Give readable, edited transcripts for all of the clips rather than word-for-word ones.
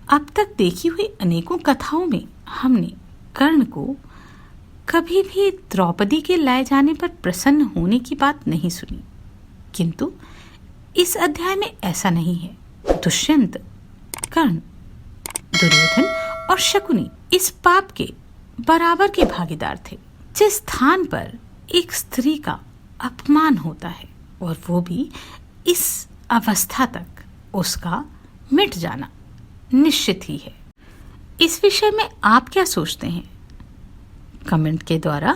अब तक देखी हुई अनेकों कथाओं में हमने कर्ण को कभी भी द्रौपदी के लाए जाने पर प्रसन्न होने की बात नहीं सुनी, किंतु इस अध्याय में ऐसा नहीं है। दुष्यंत, कर्ण, दुर्योधन और शकुनी इस पाप के बराबर के भागीदार थे। जिस स्थान पर एक स्त्री का अपमान होता है और वो भी इस अवस्था तक, उसका मिट जाना निश्चित ही है। इस विषय में आप क्या सोचते हैं? कमेंट के द्वारा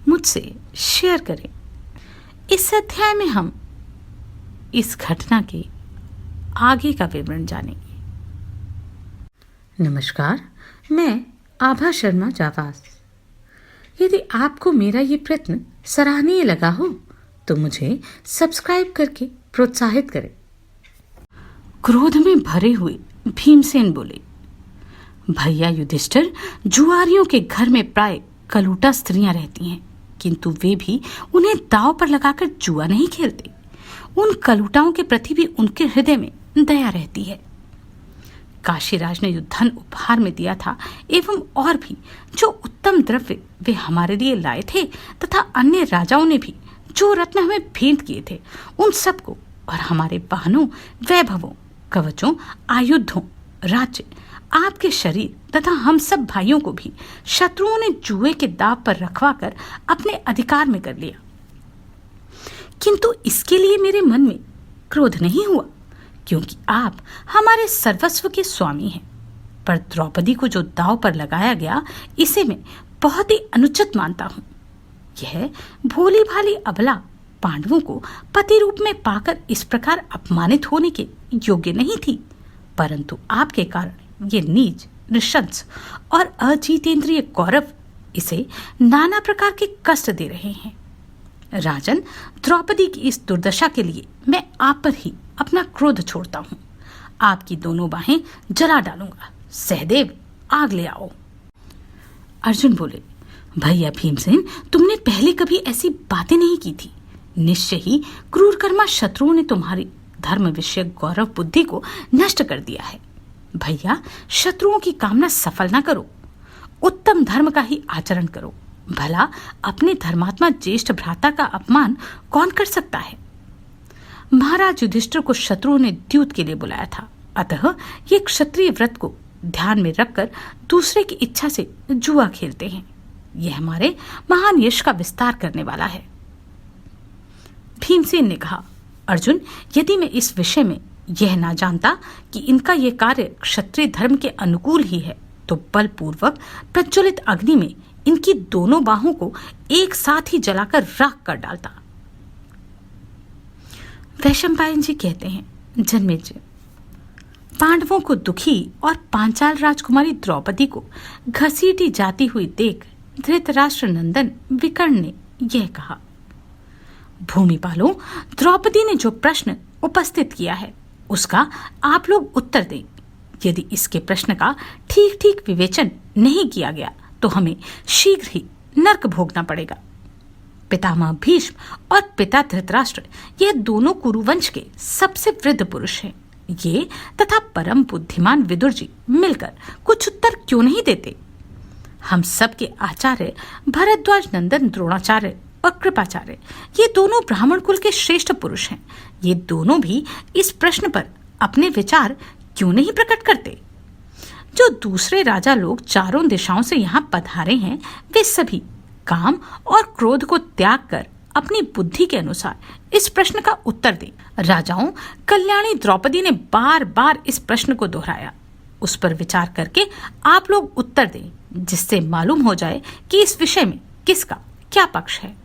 मुझसे शेयर करें। इस अध्याय में हम इस घटना के आगे का विवरण जानेंगे। नमस्कार, मैं आभा शर्मा जावास। यदि आपको मेरा ये प्रयत्न सराहनीय लगा हो तो मुझे सब्सक्राइब करके प्रोत्साहित करें। क्रोध में भरे हुए भीमसेन बोले, भैया युधिष्ठिर, जुआरियों के घर में प्राय कलूटा स्त्रियां रहती हैं, किंतु वे भी उन्हें दांव पर लगाकर जुआ नहीं खेलते। उन कलूटाओं के प्रति भी उनके हृदय में दया रहती है। काशीराज ने जो धन उपहार में दिया था एवं और भी जो उत्तम द्रव्य वे हमारे लिए लाए थे तथा अन्य राजाओं ने भी जो रत्न हमें भेंट किए थे, उन सबको और हमारे वाहनों, वैभवों, कवचों, आयुधों, राज्य, आपके शरीर तथा हम सब भाइयों को भी शत्रुओं ने जुए के दाव पर रखवा कर अपने अधिकार में कर लिया। किंतु इसके लिए मेरे मन में क्रोध नहीं हुआ, क्योंकि आप हमारे सर्वस्व के स्वामी हैं। पर द्रौपदी को जो दाव पर लगाया गया, इसे मैं बहुत ही अनुचित मानता हूँ। यह भोली भाली अबला पांडवों को पति रूप में पाकर इस प्रकार अपमानित होने के योग्य नहीं थी, परंतु आपके कारण ये नीच, नृशंस और अजीतेंद्रिय कौरव इसे नाना प्रकार के कष्ट दे रहे हैं। राजन, द्रौपदी की इस दुर्दशा के लिए मैं आप पर ही अपना क्रोध छोड़ता हूँ। आपकी दोनों बाहें जला डालूंगा। सहदेव, आग ले आओ। अर्जुन बोले, भैया भीमसेन, तुमने पहले कभी ऐसी बातें नहीं की थी। निश्चय ही क्रूरकर्मा शत्रुओं ने तुम्हारी धर्म विषयक गौरव बुद्धि को नष्ट कर दिया है। भैया, शत्रुओं की कामना सफल ना करो, उत्तम धर्म का ही आचरण करो। भला अपने धर्मात्मा ज्येष्ठ भ्राता का अपमान कौन कर सकता है? महाराज युधिष्ठिर को शत्रुओं ने द्यूत के लिए बुलाया था, अतः ये क्षत्रिय व्रत को ध्यान में रखकर दूसरे की इच्छा से जुआ खेलते हैं। यह हमारे महान यश का विस्तार करने वाला है। भीमसेन ने कहा, अर्जुन, यदि मैं इस विषय में यह ना जानता कि इनका यह कार्य क्षत्रिय धर्म के अनुकूल ही है, तो बलपूर्वक प्रज्वलित अग्नि में इनकी दोनों बाहों को एक साथ ही जलाकर राख कर डालता। वैशंपायन जी कहते हैं, जन्मेजय, पांडवों को दुखी और पांचाल राजकुमारी द्रौपदी को घसीटी जाती हुई देख धृतराष्ट्र नंदन विकर्ण ने यह कहा, भूमिपालों, द्रौपदी ने जो प्रश्न उपस्थित किया है उसका आप लोग उत्तर दें। यदि इसके प्रश्न का ठीक ठीक विवेचन नहीं किया गया तो हमें शीघ्र ही नरक भोगना पड़ेगा। पितामह भीष्म और पिता धृतराष्ट्र, यह दोनों कुरुवंश के सबसे वृद्ध पुरुष हैं। ये तथा परम बुद्धिमान विदुर जी मिलकर कुछ उत्तर क्यों नहीं देते? हम सब के आचार्य भरद्वाज नंदन द्रोणाचार्य और कृपाचार्य, ये दोनों ब्राह्मण कुल के श्रेष्ठ पुरुष हैं। ये दोनों भी इस प्रश्न पर अपने विचार क्यों नहीं प्रकट करते? जो दूसरे राजा लोग चारों दिशाओं से यहाँ पधारे हैं, वे सभी काम और क्रोध को त्याग कर अपनी बुद्धि के अनुसार इस प्रश्न का उत्तर दें। राजाओं, कल्याणी द्रौपदी ने बार बार इस प्रश्न को दोहराया। उस पर विचार करके आप लोग उत्तर दें, जिससे मालूम हो जाए कि इस विषय में किसका क्या पक्ष है।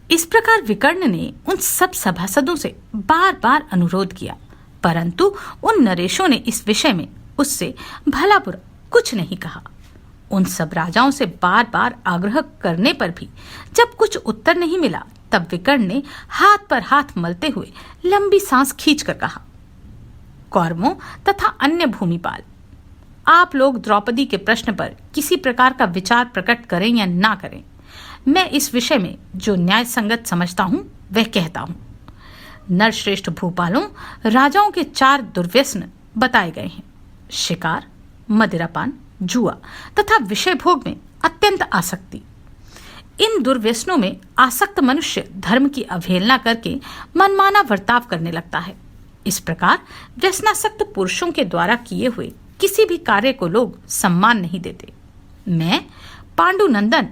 इस प्रकार विकर्ण ने उन सब सभासदों से बार बार अनुरोध किया, परंतु उन नरेशों ने इस विषय में उससे भला बुरा कुछ नहीं कहा। उन सब राजाओं से बार बार आग्रह करने पर भी जब कुछ उत्तर नहीं मिला, तब विकर्ण ने हाथ पर हाथ मलते हुए लंबी सांस खींचकर कहा, कौरवों तथा अन्य भूमिपाल, आप लोग द्रौपदी के प्रश्न पर किसी प्रकार का विचार प्रकट करें या ना करें, मैं इस विषय में जो न्याय संगत समझता हूं वह कहता हूं। नरश्रेष्ठ भूपालों, राजाओं के 4 दुर्व्यसन बताए गए हैं: शिकार, मदिरापान, जुआ तथा विषय भोग में अत्यंत आसक्ति। इन दुर्व्यसनों में आसक्त मनुष्य धर्म की अवहेलना करके मनमाना बर्ताव करने लगता है। इस प्रकार व्यसनासक्त पुरुषों के द्वारा किए हुए किसी भी कार्य को लोग सम्मान नहीं देते। मैं पांडुनंदन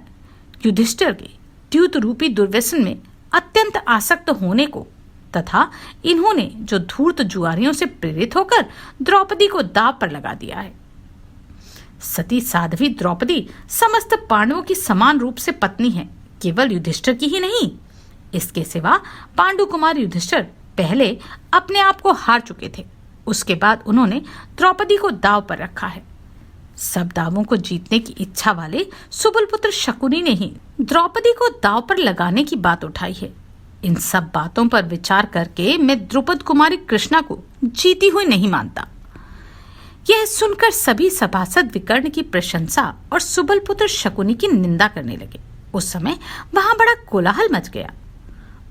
युधिष्ठिर के द्यूत रूपी दुर्व्यसन में अत्यंत आसक्त होने को तथा इन्होंने जो धूर्त जुआरियों से प्रेरित होकर द्रौपदी को दांव पर लगा दिया है। सती साध्वी द्रौपदी समस्त पांडवों की समान रूप से पत्नी है, केवल युधिष्ठिर की ही नहीं। इसके सिवा पांडु कुमार युधिष्ठिर पहले अपने आप को हार चुके थे, उसके बाद उन्होंने द्रौपदी को दांव पर रखा है। सब दावों को जीतने की इच्छा वाले सुबलपुत्र शकुनी ने ही द्रौपदी को दांव पर लगाने की बात उठाई है। इन सब बातों पर विचार करके मैं द्रुपद कुमारी कृष्णा को जीती हुई नहीं मानता। यह सुनकर सभी सभासद विकर्ण की प्रशंसा और सुबलपुत्र शकुनी की निंदा करने लगे। उस समय वहां बड़ा कोलाहल मच गया।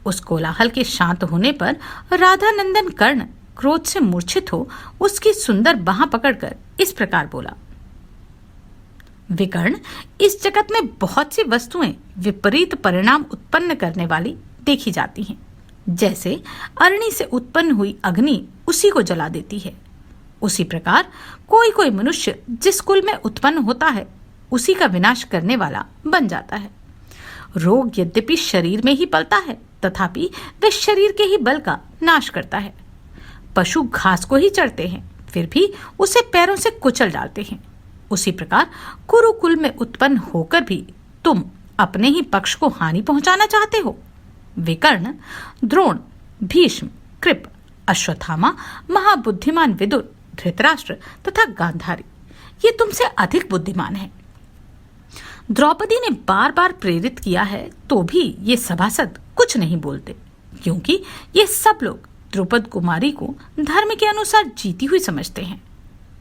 उस कोलाहल के शांत होने पर राधानंदन कर्ण क्रोध से मूर्छित हो उसकी सुंदर बाह पकड़कर इस प्रकार बोला, विकर्ण, इस जगत में बहुत सी वस्तुएं विपरीत परिणाम उत्पन्न करने वाली देखी जाती हैं। जैसे अरणि से उत्पन्न हुई अग्नि उसी को जला देती है, उसी प्रकार कोई कोई मनुष्य जिस कुल में उत्पन्न होता है उसी का विनाश करने वाला बन जाता है। रोग यद्यपि शरीर में ही पलता है, तथापि वह शरीर के ही बल का नाश करता है। पशु घास को ही चढ़ते हैं, फिर भी उसे पैरों से कुचल डालते हैं। उसी प्रकार कुरुकुल में उत्पन्न होकर भी तुम अपने ही पक्ष को हानि पहुंचाना चाहते हो। विकर्ण, द्रोण, भीष्म, कृप, अश्वत्थामा, महाबुद्धिमान विदुर, धृतराष्ट्र तथा गांधारी ये तुमसे अधिक बुद्धिमान है। द्रौपदी ने बार बार प्रेरित किया है तो भी ये सभासद कुछ नहीं बोलते, क्योंकि ये सब लोग द्रुपद कुमारी को धर्म के अनुसार जीती हुई समझते हैं।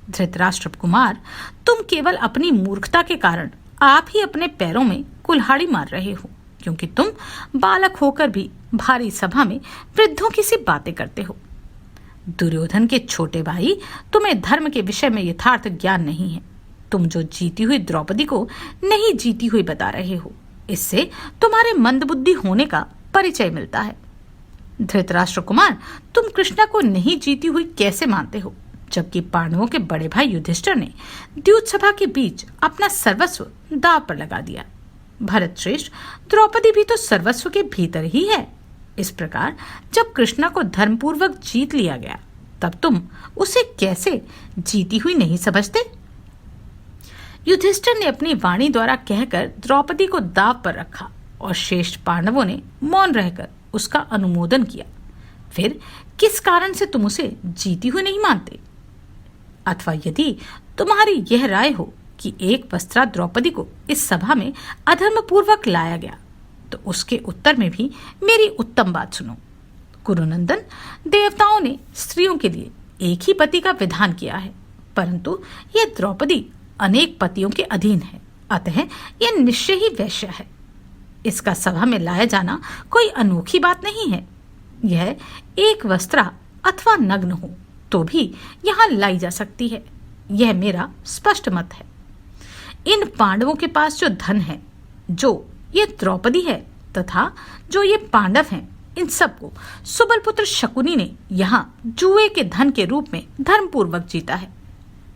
धृतराष्ट्र कुमार, तुम केवल अपनी मूर्खता के कारण आप ही अपने पैरों में कुल्हाड़ी मार रहे हो, क्योंकि तुम बालक होकर भी भारी सभा में वृद्धों की सी बातें करते हो। दुर्योधन के छोटे भाई, तुम्हें धर्म के विषय में यथार्थ ज्ञान नहीं है। तुम जो जीती हुई द्रौपदी को नहीं जीती हुई बता रहे हो, इससे तुम्हारे मंदबुद्धि होने का परिचय मिलता है। धृतराष्ट्र कुमार, तुम कृष्णा को नहीं जीती हुई कैसे मानते हो, जबकि पांडवों के बड़े भाई युधिष्ठिर ने द्यूत सभा के बीच अपना सर्वस्व दांव पर लगा दिया। भरत श्रेष्ठ, द्रौपदी भी तो सर्वस्व के भीतर ही है। इस प्रकार जब कृष्णा को धर्मपूर्वक जीत लिया गया, तब तुम उसे कैसे जीती हुई नहीं समझते? युधिष्ठिर ने अपनी वाणी द्वारा कहकर द्रौपदी को दांव पर रखा और श्रेष्ठ पांडवों ने मौन रहकर उसका अनुमोदन किया। फिर किस कारण से तुम उसे जीती हुई नहीं मानते? अथवा यदि तुम्हारी यह राय हो कि एक वस्त्रा द्रौपदी को इस सभा में अधर्म पूर्वक लाया गया, तो उसके उत्तर में भी मेरी उत्तम बात सुनो। कुरुनंदन, देवताओं ने स्त्रियों के लिए एक ही पति का विधान किया है, परंतु यह द्रौपदी अनेक पतियों के अधीन है, अतः यह निश्चय ही वैश्य है। इसका सभा में लाया जाना कोई अनोखी बात नहीं है। यह एक वस्त्रा अथवा नग्न हो तो भी यहाँ लाई जा सकती है, यह मेरा स्पष्ट मत है। इन पांडवों के पास जो धन है, जो ये द्रौपदी है तथा जो ये पांडव हैं, इन सबको सुबलपुत्र शकुनी ने यहाँ जुए के धन के रूप में धर्मपूर्वक जीता है।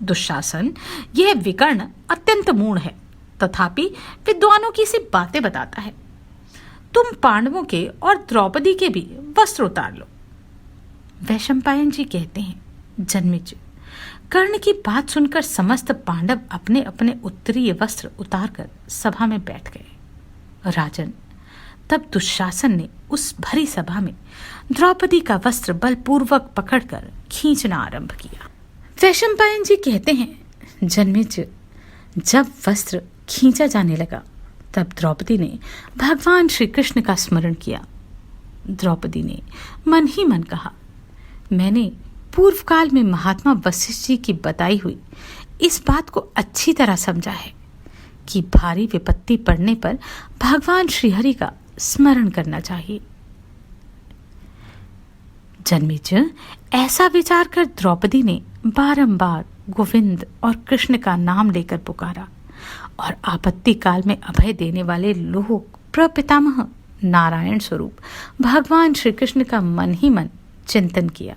दुशासन, यह विकर्ण अत्यंत मूढ़ है, तथापि विद्वानों की सी बातें बताता है। तुम पांडवों के और द्रौपदी के भी वस्त्र उतार लो। वैशंपायन जी कहते हैं, जन्मेजय, कर्ण की बात सुनकर समस्त पांडव अपने अपने उत्तरीय वस्त्र उतारकर सभा में बैठ गए। राजन, तब दुशासन ने उस भरी सभा में द्रौपदी का वस्त्र बलपूर्वक पकड़कर खींचना आरंभ किया। वैशंपायन जी कहते हैं, जन्मेजय, जब वस्त्र खींचा जाने लगा तब द्रौपदी ने भगवान श्री कृष्ण का स्मरण किया। द्रौपदी ने मन ही मन कहा, मैंने पूर्व काल में महात्मा वशिष्ठ जी की बताई हुई इस बात को अच्छी तरह समझा है कि भारी विपत्ति पड़ने पर भगवान श्रीहरि का स्मरण करना चाहिए। जन्मेजय, ऐसा विचार कर द्रौपदी ने बारंबार गोविंद और कृष्ण का नाम लेकर पुकारा और आपत्ति काल में अभय देने वाले लोक प्रपितामह नारायण स्वरूप भगवान श्री कृष्ण का मन ही मन चिंतन किया।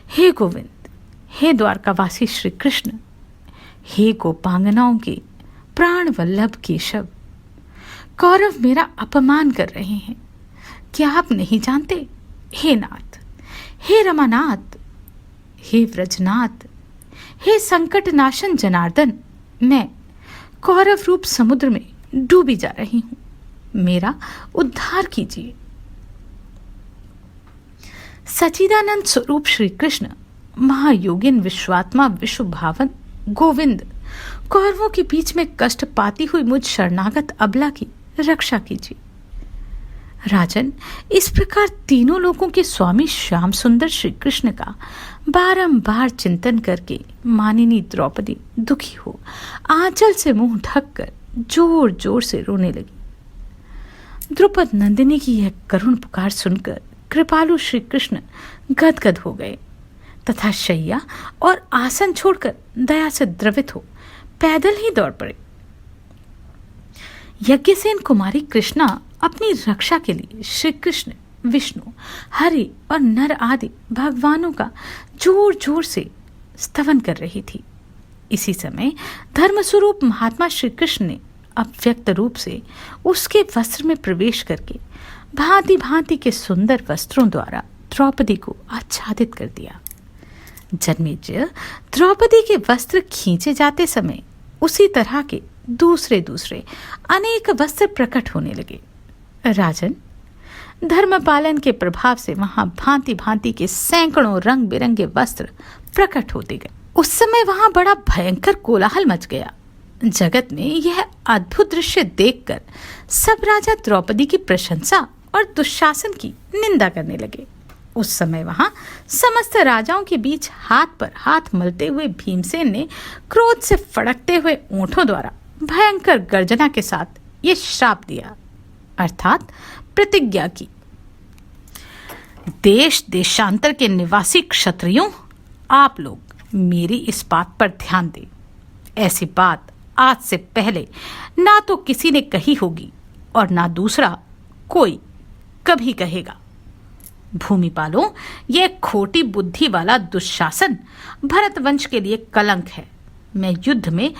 हे गोविंद, हे द्वारकावासी श्री कृष्ण, हे गोपांगनाओं के प्राण वल्लभ केशव, कौरव मेरा अपमान कर रहे हैं, क्या आप नहीं जानते? हे नाथ, हे रमानाथ, हे व्रजनाथ, हे संकट नाशन जनार्दन, मैं कौरव रूप समुद्र में डूबी जा रही हूं, मेरा उद्धार कीजिए। सच्चिदानंद स्वरूप श्री कृष्ण, महायोगिन विश्वात्मा विश्व भावन गोविंद, कौरवों के बीच में कष्ट पाती हुई मुझ शरणागत अबला की रक्षा कीजिए। राजन, इस प्रकार तीनों लोगों के स्वामी श्याम सुंदर श्री कृष्ण का बारंबार चिंतन करके मानिनी द्रौपदी दुखी हो आंचल से मुंह ढककर जोर जोर से रोने लगी। द्रुपद नंदिनी की यह करुण पुकार सुनकर कृपालु श्री कृष्ण गदगद हो गए तथा शैया और आसन छोड़कर दया से द्रवित हो पैदल ही दौड़ पड़े। यज्ञसेन कुमारी कृष्णा अपनी रक्षा के लिए श्री कृष्ण, विष्णु, हरि और नर आदि भगवानों का जोर जोर से स्तवन कर रही थी। इसी समय धर्मस्वरूप महात्मा श्री कृष्ण ने अव्यक्त रूप से उसके वस्त्र में प्रवेश करके भांति भांति के सुंदर वस्त्रों द्वारा द्रौपदी को आच्छादित कर दिया। जन्मेजय, द्रौपदी के वस्त्र खींचे जाते समय उसी तरह के दूसरे दूसरे अनेक वस्त्र प्रकट होने लगे। राजन, धर्म पालन के प्रभाव से वहां भांति भांति के सैकड़ों रंग बिरंगे वस्त्र प्रकट होते गए। उस समय वहां बड़ा भयंकर कोलाहल मच गया। जगत में यह अद्भुत दृश्य देखकर सब राजा द्रौपदी की प्रशंसा और दुशासन की निंदा करने लगे। उस समय वहां समस्त राजाओं के बीच हाथ पर हाथ मलते हुए भीमसेन ने क्रोध से फड़कते हुए ओंठों द्वारा भयंकर गर्जना के साथ ये श्राप दिया, अर्थात प्रतिज्ञा की। देश देशांतर के निवासी क्षत्रियों, आप लोग मेरी इस बात पर ध्यान दें। ऐसी बात आज से पहले ना तो किसी ने कही होगी और ना दूसरा कोई कभी कहेगा। भूमिपालों, यह खोटी बुद्धि वाला दुशासन भरतवंश के लिए कलंक है। मैं युद्ध में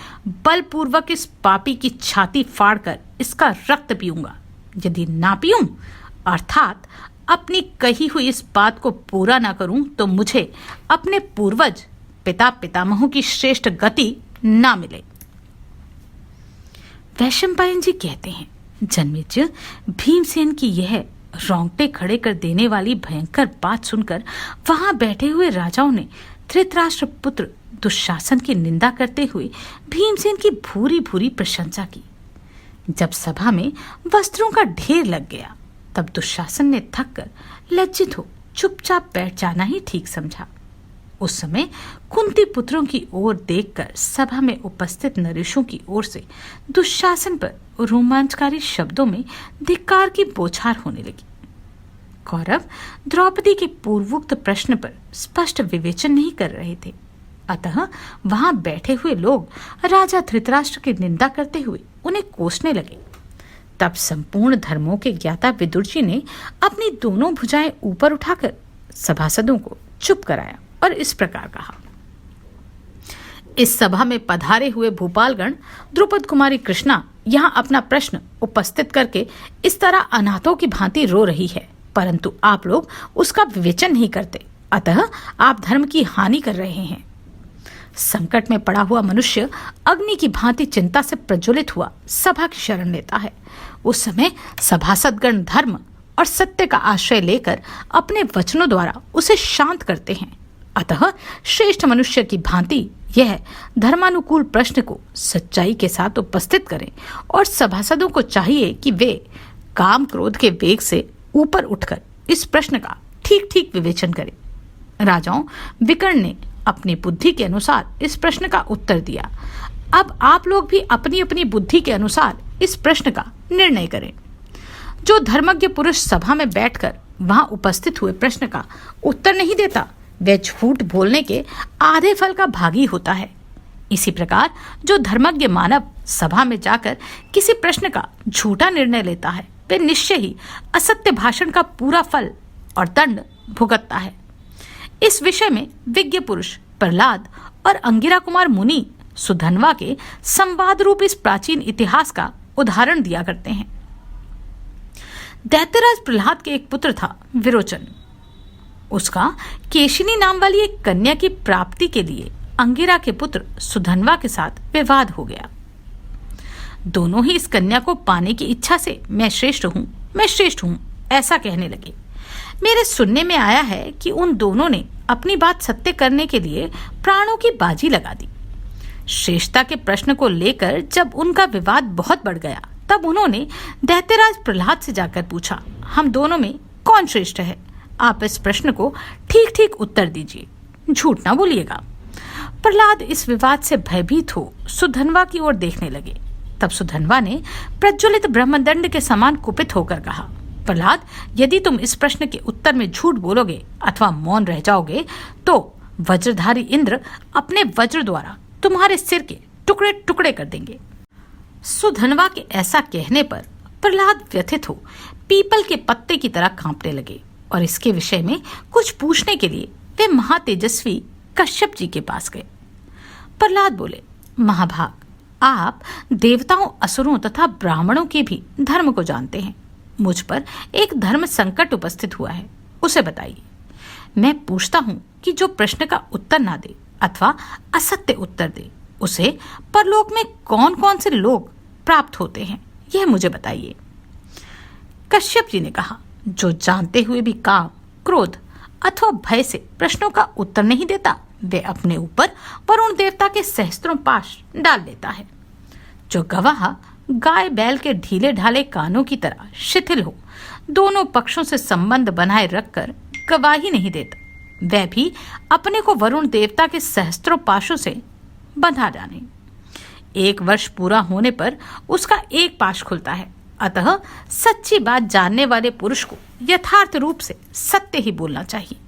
बलपूर्वक इस पापी की छाती फाड़कर इसका रक्त पीऊंगा। यदि ना पीऊं, अर्थात अपनी कही हुई इस बात को पूरा ना करूं, तो मुझे अपने पूर्वज पिता पितामहों की श्रेष्ठ गति ना मिले। वैशंपायन जी कहते हैं, जन्मेजय, भीमसेन की यह रोंगटे खड़े कर देने वाली भयंकर बात सुनकर वहां बैठे हुए राजाओं ने धृतराष्ट्र पुत्र दुशासन की निंदा करते हुए भीमसेन की भूरी भूरी प्रशंसा की। जब सभा में वस्त्रों का ढेर लग गया, तब दुशासन ने थककर लज्जित हो चुपचाप बैठ जाना ही ठीक समझा। उस समय कुंती पुत्रों की ओर देखकर सभा में उपस्थित नरेशों की ओर से दुशासन पर रोमांचकारी शब्दों में धिक्कार की बौछार होने लगी। कौरव द्रौपदी के पूर्वोक्त प्रश्न पर स्पष्ट विवेचन नहीं कर रहे थे, अतः वहां बैठे हुए लोग राजा धृतराष्ट्र की निंदा करते हुए उन्हें कोसने लगे। तब संपूर्ण धर्मों के ज्ञाता विदुर जी ने अपनी दोनों भुजाएं ऊपर उठाकर सभासदों को चुप कराया और इस प्रकार कहा। इस सभा में पधारे हुए भूपालगण, द्रुपद कुमारी कृष्णा यहाँ अपना प्रश्न उपस्थित करके इस तरह अनाथों की भांति रो रही है, परंतु आप लोग उसका विवेचन नहीं करते, अतः आप धर्म की हानि कर रहे हैं। संकट में पड़ा हुआ मनुष्य अग्नि की भांति चिंता से प्रज्वलित हुआ सभा की शरण लेता है। उस समय सभासदगण धर्म और सत्य का आश्रय लेकर अपने वचनों द्वारा उसे शांत करते हैं। अतः श्रेष्ठ मनुष्य की भांति यह धर्मानुकूल प्रश्न को सच्चाई के साथ उपस्थित करें और सभासदों को चाहिए कि वे काम क्रोध के वेग से ऊपर उठकर इस प्रश्न का ठीक ठीक विवेचन करें। राजाओं, विकर्ण ने अपनी बुद्धि के अनुसार इस प्रश्न का उत्तर दिया। अब आप लोग भी अपनी अपनी बुद्धि के अनुसार इस प्रश्न का निर्णय करें। जो धर्मज्ञ पुरुष सभा में बैठकर वहां उपस्थित हुए प्रश्न का उत्तर नहीं देता, वह झूठ बोलने के आधे फल का भागी होता है। इसी प्रकार जो धर्मज्ञ मानव सभा में जाकर किसी प्रश्न का झूठा निर्णय लेता है, वह निश्चय ही असत्य भाषण का पूरा फल और दंड भुगतता है। इस विषय में विज्ञ पुरुष प्रहलाद और अंगिरा कुमार मुनि सुधन्वा के संवाद रूप इस प्राचीन इतिहास का उदाहरण दिया करते हैं। दैत्यराज प्रहलाद के एक पुत्र था विरोचन। उसका केशिनी नाम वाली एक कन्या की प्राप्ति के लिए अंगिरा के पुत्र सुधन्वा के साथ विवाद हो गया। दोनों ही इस कन्या को पाने की इच्छा से मैं श्रेष्ठ हूं ऐसा कहने लगे। मेरे सुनने में आया है कि उन दोनों ने अपनी बात सत्य करने के लिए प्राणों की बाजी लगा दी। श्रेष्ठता के प्रश्न को लेकर जब उनका विवाद बहुत बढ़ गया, तब उन्होंने दैत्यराज प्रहलाद से जाकर पूछा, हम दोनों में कौन श्रेष्ठ है? आप इस प्रश्न को ठीक ठीक उत्तर दीजिए, झूठ ना बोलिएगा। प्रहलाद इस विवाद से भयभीत हो सुधन्वा की ओर देखने लगे। तब सुधन्वा ने प्रज्वलित ब्रह्मदंड के समान कुपित होकर कहा, प्रहलाद, यदि तुम इस प्रश्न के उत्तर में झूठ बोलोगे अथवा मौन रह जाओगे तो वज्रधारी इंद्र अपने वज्र द्वारा तुम्हारे सिर के टुकड़े टुकड़े कर देंगे। सुधन्वा के ऐसा कहने पर प्रहलाद व्यथित हो पीपल के पत्ते की तरह कांपने लगे और इसके विषय में कुछ पूछने के लिए वे महातेजस्वी कश्यप जी के पास गए। प्रहलाद बोले, महाभाग, आप देवताओं, असुरों तथा ब्राह्मणों के भी धर्म को जानते हैं। मुझ पर एक धर्म संकट उपस्थित हुआ है, उसे बताइए। मैं पूछता हूं कि जो प्रश्न का उत्तर ना दे अथवा असत्य उत्तर दे, उसे परलोक में कौन कौन से लोग प्राप्त होते हैं, यह मुझे बताइए। कश्यप जी ने कहा, जो जानते हुए भी काम, क्रोध अथवा भय से प्रश्नों का उत्तर नहीं देता, वे अपने ऊपर वरुण देवता के सहस्त्रों पाश डाल लेता है। जो गवाह गाय बैल के ढीले ढाले कानों की तरह शिथिल हो, दोनों पक्षों से संबंध बनाए रखकर गवाही नहीं देता, वह भी अपने को वरुण देवता के सहस्त्रों पाशों से बंधा जाने। 1 वर्ष पूरा होने पर उसका एक पाश खुलता है। अतः सच्ची बात जानने वाले पुरुष को यथार्थ रूप से सत्य ही बोलना चाहिए।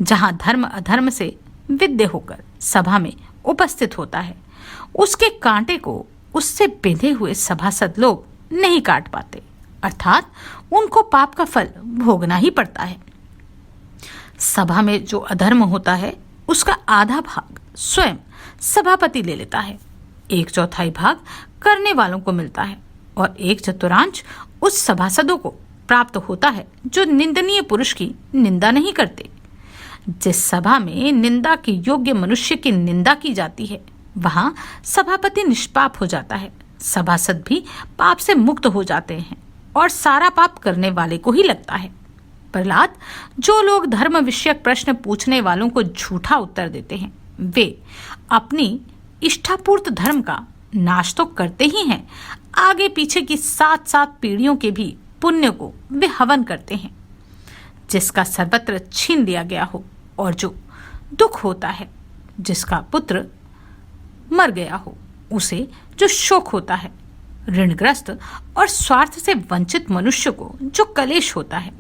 जहां धर्म अधर्म से विद्य होकर सभा में उपस्थित होता है, उसके कांटे को उससे बिंधे हुए सभासद लोग नहीं काट पाते, अर्थात उनको पाप का फल भोगना ही पड़ता है। सभा में जो अधर्म होता है, उसका आधा भाग स्वयं सभापति ले लेता है, 1/4 भाग करने वालों को मिलता है और 1/4 उस सभासदों को प्राप्त होता है जो निंदनीय पुरुष की निंदा नहीं करते। जिस सभा में निंदा के योग्य मनुष्य की निंदा की जाती है, वहां सभापति निष्पाप हो जाता है, सभासद भी पाप से मुक्त हो जाते हैं और सारा पाप करने वाले को ही लगता है। प्रहलाद, जो लोग धर्म विषयक प्रश्न पूछने वालों को झूठा उत्तर देते हैं, वे अपनी इष्टापूर्त धर्म का नाश तो करते ही हैं, आगे पीछे की 7 पीढ़ियों के भी पुण्य को वे हवन करते हैं। जिसका सर्वत्र छीन लिया गया हो और जो दुख होता है, जिसका पुत्र मर गया हो, उसे जो शोक होता है, ऋणग्रस्त और स्वार्थ से वंचित मनुष्य को जो कलेश होता है,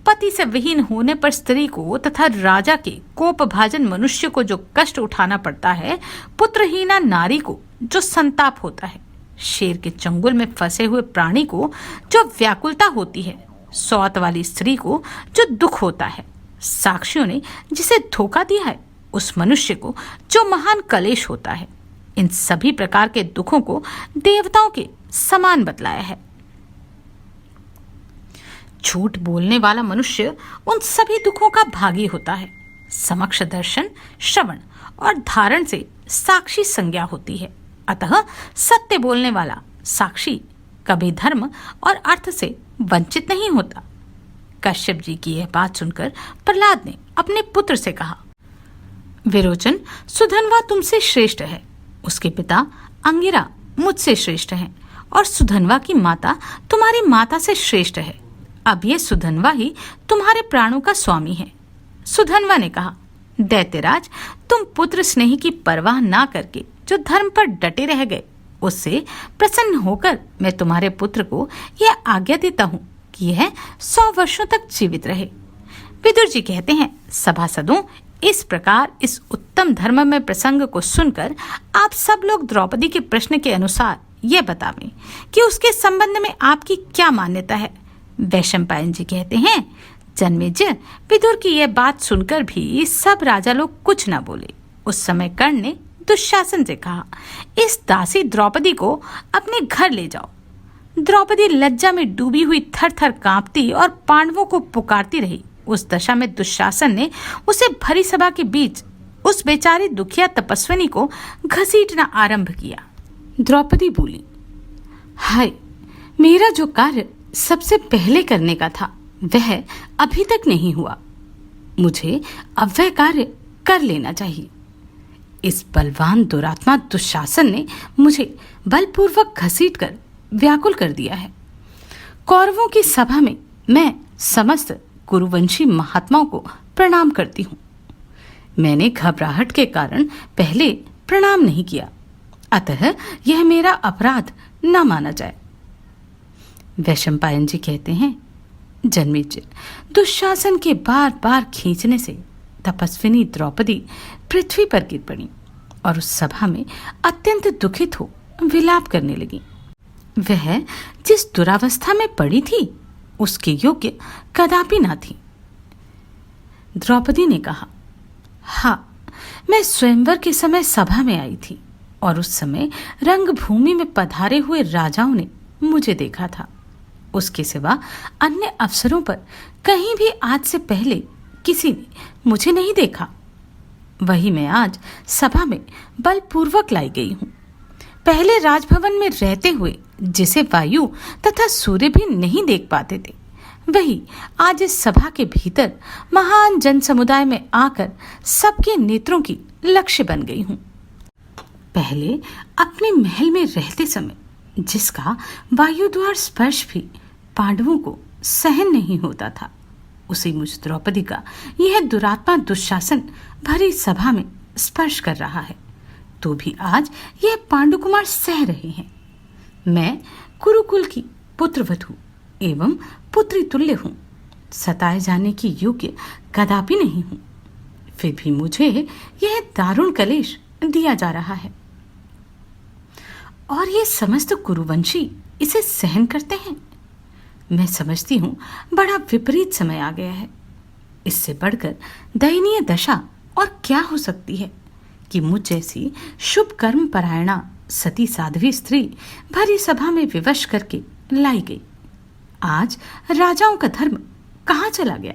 पति से विहीन होने पर स्त्री को तथा राजा के कोपभाजन मनुष्य को जो कष्ट उठाना पड़ता है, पुत्रहीना नारी को जो संताप होता है, शेर के चंगुल में फंसे हुए प्राणी को जो व्याकुलता होती है, सौत वाली स्त्री को जो दुख होता है, साक्षियों ने जिसे धोखा दिया है, उस मनुष्य को जो महान कलेश होता है, इन सभी प्रकार के दुखों को देवताओं के समान बतलाया है। झूठ बोलने वाला मनुष्य उन सभी दुखों का भागी होता है। समक्ष दर्शन, श्रवण और धारण से साक्षी संज्ञा होती है। अतः सत्य बोलने वाला साक्षी कभी धर्म और अर्थ से वंचित नहीं होता। कश्यप जी की यह बात सुनकर प्रहलाद ने अपने पुत्र से कहा, विरोचन, सुधन्वा तुमसे श्रेष्ठ है, उसके पिता अंगिरा मुझसे श्रेष्ठ हैं और सुधन्वा की माता तुम्हारी माता से श्रेष्ठ है। अब ये सुधन्वा ही तुम्हारे प्राणों का स्वामी है। सुधन्वा ने कहा, दैत्यराज, तुम पुत्र स्नेह की परवाह ना करके जो धर्म पर डटे रह गए, उससे प्रसन्न होकर मैं तुम्हारे पुत्र को यह आज्ञा देता हूँ कि यह 100 वर्षों तक जीवित रहे। विदुर जी कहते हैं, सभासदों, इस प्रकार इस उत्तम धर्ममय प्रसंग को सुनकर आप सब लोग द्रौपदी के प्रश्न के अनुसार यह बतावें कि उसके संबंध में आपकी क्या मान्यता है। वैशंपायन जी कहते हैं, जन्मेजय, विदुर की यह बात सुनकर भी सब राजा लोग कुछ न बोले। उस समय कर्ण ने दुशासन से कहा, इस दासी द्रौपदी को अपने घर ले जाओ। द्रौपदी लज्जा में डूबी हुई थर थर कांपती और पांडवों को पुकारती रही। उस दशा में दुशासन ने उसे भरी सभा के बीच उस बेचारी दुखिया तपस्विनी को घसीटना आरंभ किया। द्रौपदी बोली, हाय, मेरा जो कार्य सबसे पहले करने का था वह अभी तक नहीं हुआ। मुझे अब वह कार्य कर लेना चाहिए। इस बलवान दुरात्मा दुशासन ने मुझे बलपूर्वक घसीटकर व्याकुल कर दिया है। कौरवों की सभा में मैं समस्त कुरुवंशी महात्माओं को प्रणाम करती हूँ। मैंने घबराहट के कारण पहले प्रणाम नहीं किया, अतः यह मेरा अपराध न माना जाए। वैशंपायन जी कहते हैं, जन्मेजय, दुशासन के बार बार खींचने से तपस्विनी द्रौपदी पृथ्वी पर गिर पड़ी और उस सभा में अत्यंत दुखित हो विलाप करने लगी। वह जिस दुरावस्था में पड़ी थी उसके योग्य कदापि न थी। द्रौपदी ने कहा, हाँ, मैं स्वयंवर के समय सभा में आई थी और उस समय रंगभूमि में पधारे हुए राजाओं ने मुझे देखा था। उसके सिवा अन्य अवसरों पर कहीं भी आज से पहले किसी ने मुझे नहीं देखा। वही मैं आज सभा में बलपूर्वक लाई गई हूँ। पहले राजभवन में रहते हुए जिसे वायु तथा सूर्य भी नहीं देख पाते थे, वही आज इस सभा के भीतर महान जन समुदाय में आकर सबके नेत्रों की लक्ष्य बन गई हूँ। पहले अपने महल में रहते समय जिसका वायु द्वार स्पर्श भी पांडवों को सहन नहीं होता था, उसी मुझ द्रौपदी का यह दुरात्मा दुशासन भरी सभा में स्पर्श कर रहा है, तो भी आज यह पांडुकुमार सह रहे हैं। मैं कुरुकुल की पुत्रवधू एवं पुत्री तुल्य हूँ, सताए जाने की योग्य कदापि नहीं हूँ, फिर भी मुझे यह दारुण कलेश दिया जा रहा है और ये समस्त कुरुवंशी इसे सहन करते हैं। मैं समझती हूँ बड़ा विपरीत समय आ गया है। इससे बढ़कर दयनीय दशा और क्या हो सकती है कि मुझ जैसी शुभ कर्म परायणा सती साध्वी स्त्री भरी सभा में विवश करके लाई गई। आज राजाओं का धर्म कहाँ चला गया?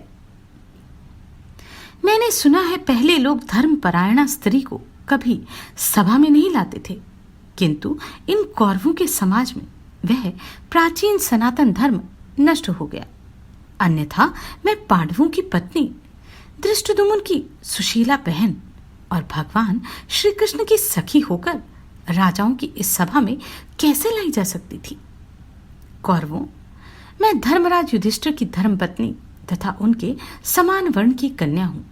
मैंने सुना है पहले लोग धर्म परायणा स्त्री को कभी सभा में नहीं लाते थे, किंतु इन कौरवों के समाज में वह प्राचीन सनातन धर्म नष्ट हो गया। अन्यथा मैं पांडवों की पत्नी, धृष्टद्युम्न की सुशीला बहन और भगवान श्री कृष्ण की सखी होकर राजाओं की इस सभा में कैसे लाई जा सकती थी? कौरवों, मैं धर्मराज युधिष्ठिर की धर्मपत्नी तथा उनके समान वर्ण की कन्या हूं।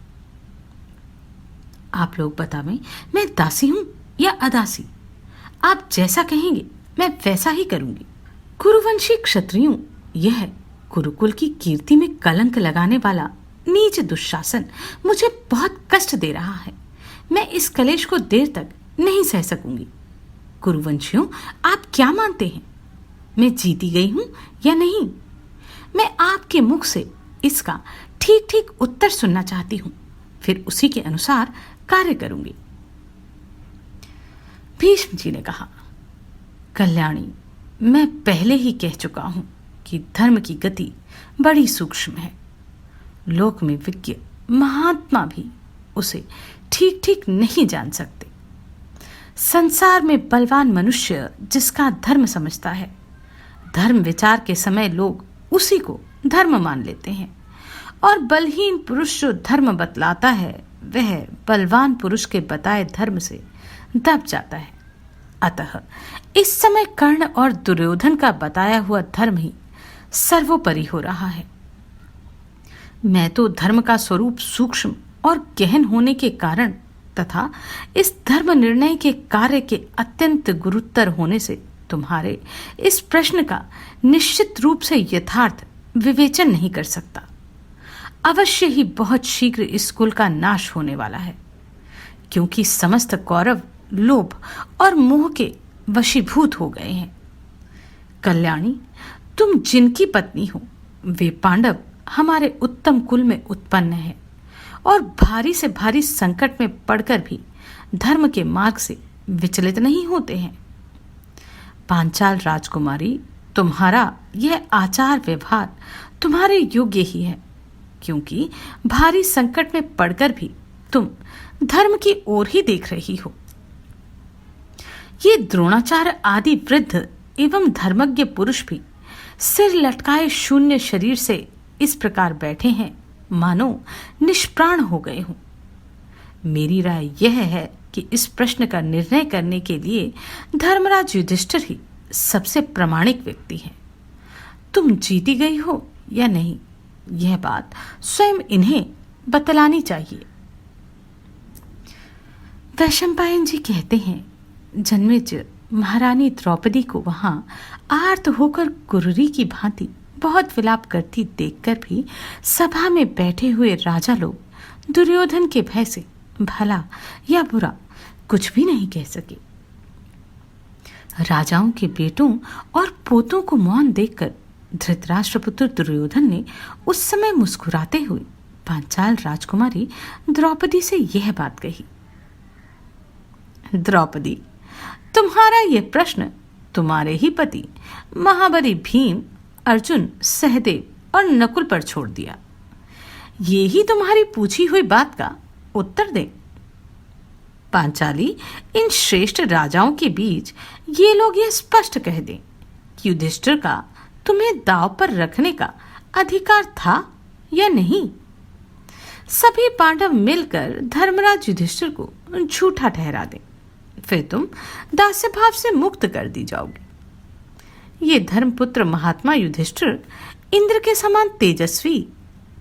आप लोग बतावें, मैं दासी हूं या अदासी? आप जैसा कहेंगे मैं वैसा ही करूंगी। कुरुवंशी क्षत्रियों, यह कुरुकुल की कीर्ति में कलंक लगाने वाला नीच दुशासन मुझे बहुत कष्ट दे रहा है। मैं इस कलेश को देर तक नहीं सह सकूंगी। कुरुवंशियों, आप क्या मानते हैं? मैं जीती गई हूं या नहीं? मैं आपके मुख से इसका ठीक ठीक उत्तर सुनना चाहती हूं, फिर उसी के अनुसार कार्य करूंगी। भीष्म जी ने कहा, कल्याणी, मैं पहले ही कह चुका हूं कि धर्म की गति बड़ी सूक्ष्म है। लोक में विज्ञ महात्मा भी उसे ठीक ठीक नहीं जान सकते। संसार में बलवान मनुष्य जिसका धर्म समझता है, धर्म विचार के समय लोग उसी को धर्म मान लेते हैं, और बलहीन पुरुष जो धर्म बतलाता है वह बलवान पुरुष के बताए धर्म से दब जाता है। अतः इस समय कर्ण और दुर्योधन का बताया हुआ धर्म ही सर्वोपरि हो रहा है। मैं तो धर्म का स्वरूप सूक्ष्म और गहन होने के कारण तथा इस धर्म निर्णय के कार्य के अत्यंत गुरुतर होने से तुम्हारे इस प्रश्न का निश्चित रूप से यथार्थ विवेचन नहीं कर सकता। अवश्य ही बहुत शीघ्र इस कुल का नाश होने वाला है, क्योंकि समस्त कौरव लोभ और मोह के वशीभूत हो गए हैं। कल्याणी, तुम जिनकी पत्नी हो वे पांडव हमारे उत्तम कुल में उत्पन्न है और भारी से भारी संकट में पड़कर भी धर्म के मार्ग से विचलित नहीं होते हैं। पांचाल राजकुमारी, तुम्हारा यह आचार व्यवहार तुम्हारे योग्य ही है, क्योंकि भारी संकट में पड़कर भी तुम धर्म की ओर ही देख रही हो। ये द्रोणाचार्य आदि वृद्ध एवं धर्मज्ञ पुरुष भी सिर लटकाए शून्य शरीर से इस प्रकार बैठे हैं मानो निष्प्राण हो गए हों। मेरी राय यह है कि इस प्रश्न का निर्णय करने के लिए धर्मराज युधिष्ठिर ही सबसे प्रामाणिक व्यक्ति हैं। तुम जीती गई हो या नहीं, यह बात स्वयं इन्हें बतलानी चाहिए। वैशंपायन जी कहते हैं, जन्मेजय महारानी द्रौपदी को वहां आर्त होकर कुर्री की भांति बहुत विलाप करती देखकर भी सभा में बैठे हुए राजा लोग दुर्योधन के भय से भला या बुरा कुछ भी नहीं कह सके। राजाओं के बेटों और पोतों को मौन देखकर धृतराष्ट्रपुत्र दुर्योधन ने उस समय मुस्कुराते हुए पांचाल राजकुमारी द्रौपदी से यह बात कही। द्रौपदी, तुम्हारा यह प्रश्न तुम्हारे ही पति महाबली भीम, अर्जुन, सहदेव और नकुल पर छोड़ दिया। ये ही तुम्हारी पूछी हुई बात का उत्तर दे। पांचाली, इन श्रेष्ठ राजाओं के बीच ये लोग ये स्पष्ट कह दें कि युधिष्ठिर का तुम्हें दांव पर रखने का अधिकार था या नहीं। सभी पांडव मिलकर धर्मराज युधिष्ठिर को झूठा ठहरा दें, फिर तुम दास्य भाव से मुक्त कर दी जाओगे। ये धर्मपुत्र महात्मा युधिष्ठिर इंद्र के समान तेजस्वी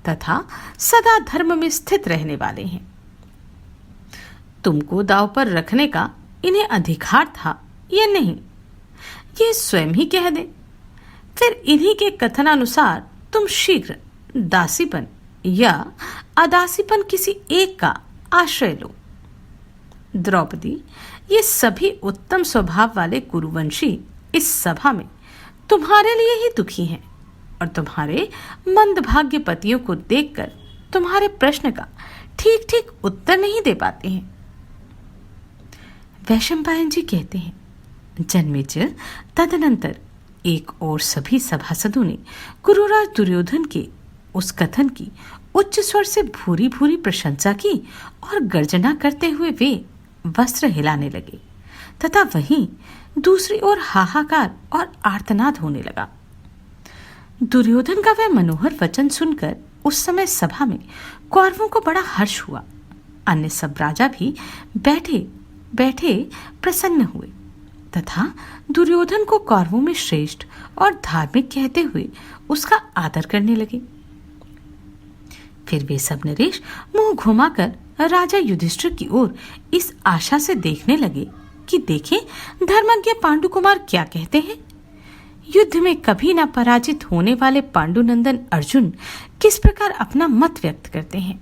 तथा सदा धर्म में स्थित रहने वाले हैं। तुमको दांव पर रखने का इन्हें अधिकार था या नहीं, ये स्वयं ही कह दें। फिर इन्हीं के कथनानुसार तुम शीघ्र दासीपन या अदासीपन किसी एक का आश्रय लो। द्रौपदी, ये सभी उत्तम स्वभाव वाले कुरुवंशी इस सभा में तुम्हारे लिए ही दुखी हैं और तुम्हारे मंदभाग्य पतियों को देखकर तुम्हारे प्रश्न का ठीक ठीक उत्तर नहीं दे पाते हैं। वैशंपायन जी कहते हैं, जन्मेजय, तदनंतर एक और सभी सभासदों ने गुरुराज दुर्योधन के उस कथन की उच्च स्वर से भूरी भूरी प्रशंसा की और गर्जना करते हुए वे वस्त्र हिलाने लगे तथा वहीं दूसरी ओर हाहाकार और आर्तनाद होने लगा। दुर्योधन का वह मनोहर वचन सुनकर उस समय सभा में कौरवों को बड़ा हर्ष हुआ। अन्य सब राजा भी बैठे बैठे प्रसन्न हुए तथा दुर्योधन को कौरवों में श्रेष्ठ और धार्मिक कहते हुए उसका आदर करने लगे। फिर वे सब नरेश मुंह घुमाकर राजा युधिष्ठिर की ओर इस आशा से देखने लगे कि देखें धर्मज्ञ पांडु कुमार क्या कहते हैं। युद्ध में कभी न पराजित होने वाले पांडुनंदन अर्जुन किस प्रकार अपना मत व्यक्त करते हैं।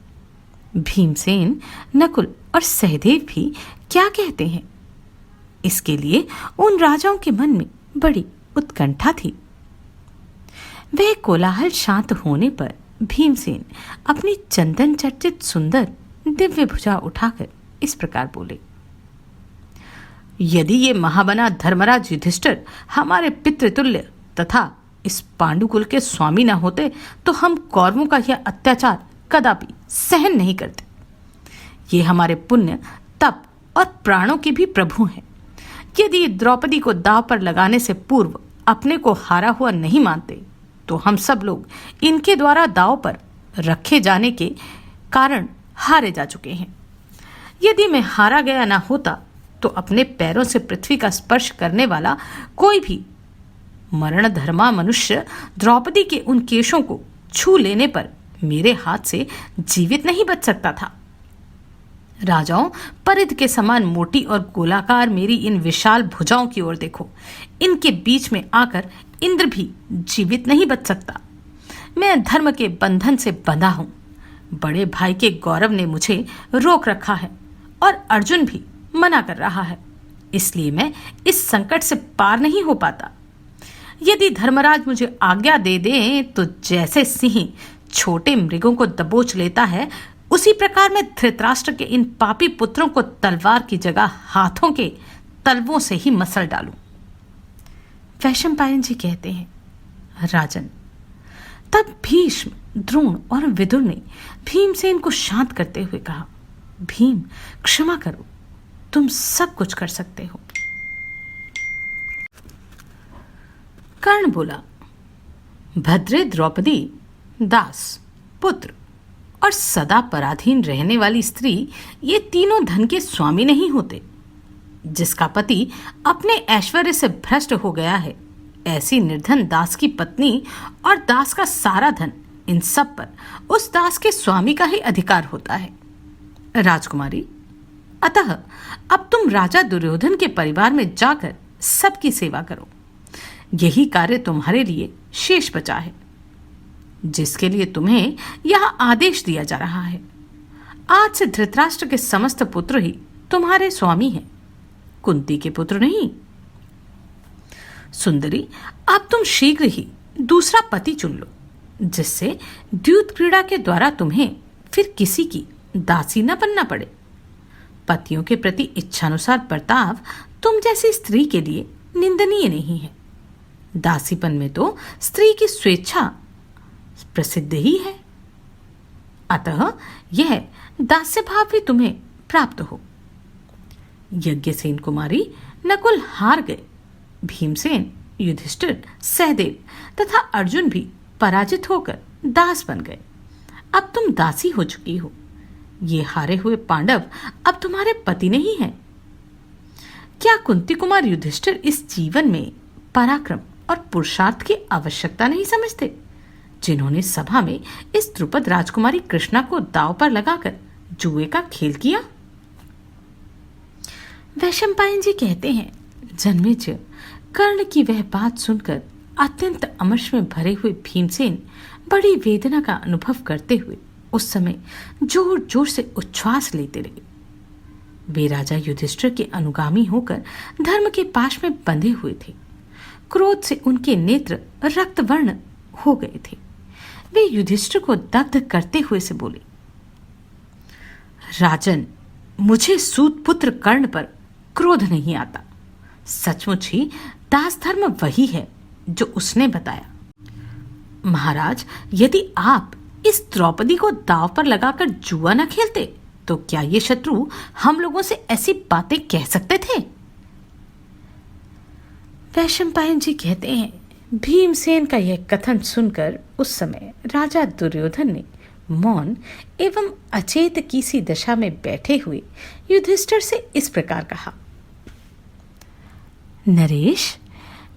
भीमसेन, नकुल और सहदेव भी क्या कहते हैं। इसके लिए उन राजाओं के मन में बड़ी उत्कंठा थी। वह कोलाहल शांत होने पर भीमसेन अपनी चंदन चर्चित सुंदर दिव्य भुजा उठाकर इस प्रकार बोले, यदि ये महाबना धर्मराज युधिष्ठिर हमारे पितृतुल्य तथा इस पांडुकुल के स्वामी न होते तो हम कौरवों का यह अत्याचार कदापि सहन नहीं करते। ये हमारे पुण्य, तप और प्राणों के भी प्रभु हैं। यदि द्रौपदी को दांव पर लगाने से पूर्व अपने को हारा हुआ नहीं मानते तो हम सब लोग इनके द्वारा दांव पर रखे जाने के कारण हारे जा चुके हैं। यदि मैं हारा गया ना होता तो अपने पैरों से पृथ्वी का स्पर्श करने वाला कोई भी मरण धर्मा मनुष्य द्रौपदी के उन केशों को छू लेने पर मेरे हाथ से जीवित नहीं बच सकता था। राजाओं, परिध के समान मोटी और गोलाकार मेरी इन विशाल भुजाओं की ओर देखो। इनके बीच में आकर इंद्र भी जीवित नहीं बच सकता। मैं धर्म के बंधन से बंधा हूं बड़े भाई के गौरव ने मुझे रोक रखा है और अर्जुन भी मना कर रहा है, इसलिए मैं इस संकट से पार नहीं हो पाता। यदि धर्मराज मुझे आज्ञा दे दें तो जैसे सिंह छोटे मृगों को दबोच लेता है, उसी प्रकार मैं धृतराष्ट्र के इन पापी पुत्रों को तलवार की जगह हाथों के तलवों से ही मसल डालूं। वैशंपायन जी कहते हैं, राजन, तब भीष्म, द्रोण और विदुर ने भीमसेन को शांत करते हुए कहा, भीम, क्षमा करो, तुम सब कुछ कर सकते हो। कर्ण बोला, भद्रे द्रौपदी, दास, पुत्र और सदा पराधीन रहने वाली स्त्री, ये तीनों धन के स्वामी नहीं होते। जिसका पति अपने ऐश्वर्य से भ्रष्ट हो गया है, ऐसी निर्धन दास की पत्नी और दास का सारा धन, इन सब पर उस दास के स्वामी का ही अधिकार होता है। राजकुमारी, अतः अब तुम राजा दुर्योधन के परिवार में जाकर सबकी सेवा करो। यही कार्य तुम्हारे लिए शेष बचा है, जिसके लिए तुम्हें यह आदेश दिया जा रहा है। आज से धृतराष्ट्र के समस्त पुत्र ही तुम्हारे स्वामी हैं, कुंती के पुत्र नहीं। सुंदरी, अब तुम शीघ्र ही दूसरा पति चुन लो, जिससे द्यूत क्रीड़ा के द्वारा तुम्हें फिर किसी की दासी न बनना पड़े। पतियों के प्रति इच्छानुसार बर्ताव तुम जैसी स्त्री के लिए निंदनीय नहीं है। दासीपन में तो स्त्री की स्वेच्छा प्रसिद्ध ही है, अतः यह दास्य भाव भी तुम्हें प्राप्त हो। यज्ञसेन कुमारी, नकुल हार गए, भीमसेन, युधिष्ठिर, सहदेव तथा अर्जुन भी पराजित होकर दास बन गए। अब तुम दासी हो चुकी हो। ये हारे हुए पांडव अब तुम्हारे पति नहीं हैं। क्या कुंती कुमार युधिष्ठिर इस जीवन में पराक्रम और पुरुषार्थ की आवश्यकता नहीं समझते, जिन्होंने सभा में इस द्रुपद राजकुमारी कृष्णा को दांव पर लगाकर जुए का खेल किया? वैशंपायन जी कहते हैं, जन्मेजय, कर्ण की वह बात सुनकर अत्यंत अमर्ष में भरे हुए भीमसेन बड़ी वेदना का अनुभव करते हुए उस समय जोर जोर से उच्छ्वास लेते रहे। वे राजा युधिष्ठिर के अनुगामी होकर धर्म के पाश में बंधे हुए थे। क्रोध से उनके नेत्र रक्तवर्ण हो गए थे। वे युधिष्ठिर को दग्ध करते हुए से बोले, राजन, मुझे सूत पुत्र कर्ण पर क्रोध नहीं आता। सचमुच ही दास धर्म वही है जो उसने बताया। महाराज, यदि आप इस द्रौपदी को दांव पर लगाकर जुआ न खेलते तो क्या ये शत्रु हम लोगों से ऐसी बातें कह सकते थे? वैशंपायन जी कहते हैं, भीमसेन का यह कथन सुनकर उस समय राजा दुर्योधन ने मौन एवं अचेत की सी दशा में बैठे हुए युधिष्ठिर से इस प्रकार कहा, नरेश,